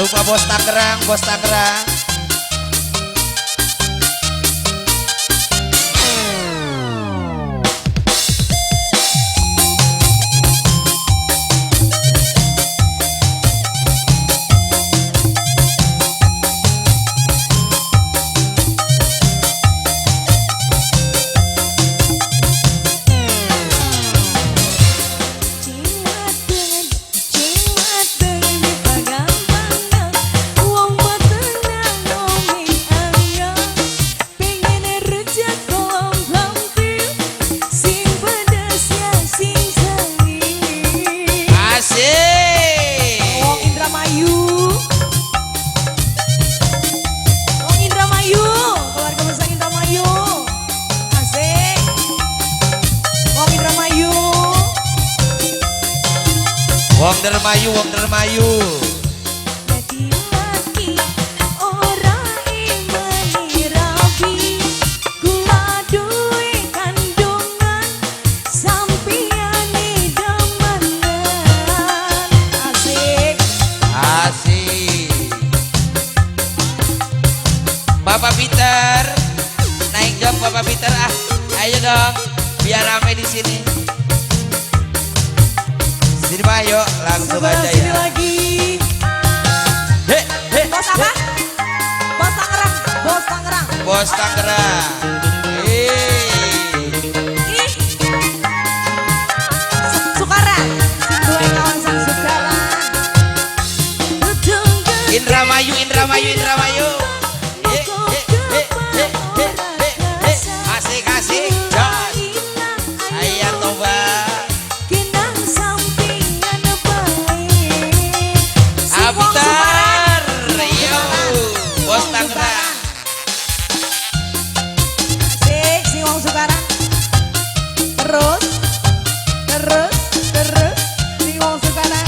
lupa Bos Tangerang, Bos Tangerang. Wong Dermayu, Wong Dermayu. Jadi laki ora imani rabi, kula duwe kandungan sampiyane demenan. Asik. Asik. Bapak Peter, naik dong Bapak Peter ah. Ayo dong, biar rame di sini. Sini Pak, yuk langsung Sebelah aja sini ya. lagi. Bos apa? Bos Tangerang. Bos Tangerang. Bos Tangerang. Ih. Sukaran. Dua kawasan Sukaran. Indramayu, Indramayu, Indramayu. Asik, asik. John. Ayah Toba. Abitar. Yo. Bos Tangerang. Asik, si Wong Sukaran. Terus. Si Wong Sukaran.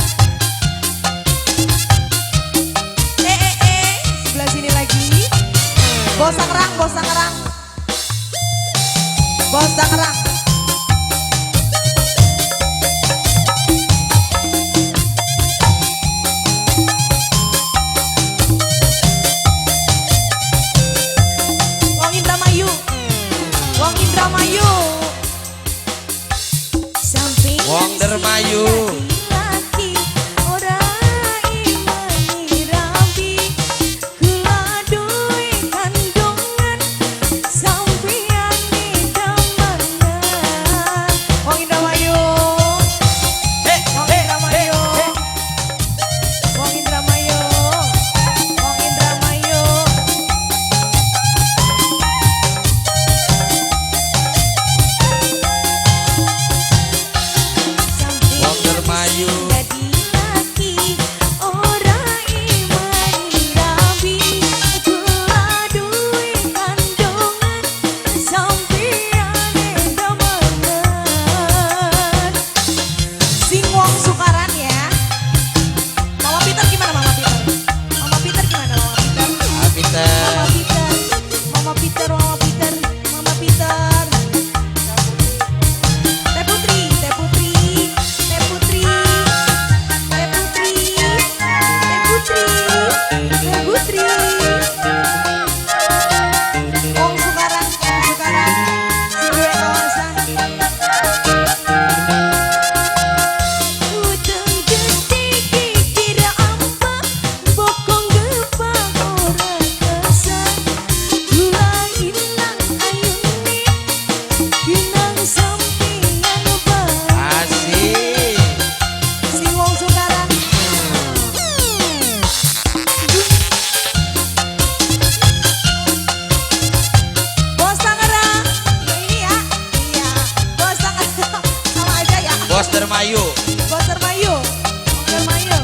Sebelah sini lagi. Bos Tangerang, Bos Tangerang. Bos Tangerang. Wong Indramayu. Wong Indramayu. Samping Wong Dermayu. laki ora imani rabi, kula duwe kandungan sampiyane demenan. Wong Indramayu. Wong Indramayu. Wong Indramayu. Wong Indramayu. Wong Dermayu. Jadi laki ora imani rabi, kula duwe kandungan sampiyane demenan. Sing Wong Sukaran ya. Mama Peter gimana Mama Peter? Mama Peter gimana Mama Peter? Peter. Mama Peter. Mama Peter, Mama Peter, Mama Peter. Teh Putri, Teh Putri, Teh Putri, Teh Putri, Teh Putri, Teh Putri. Wong Sukaran, Wong Sukaran, dua kawasan. Udang gede kira apa, bokong gebang ora kesan. Gula hilang ayune, ginang sampingan bae. Asik. Si Wong Sukaran. Bos Tangerang. Ini ya. Iya. Bos Tangerang. Sama aja ya. Bos Dermayu. Bos Dermayu. Bos Dermayu.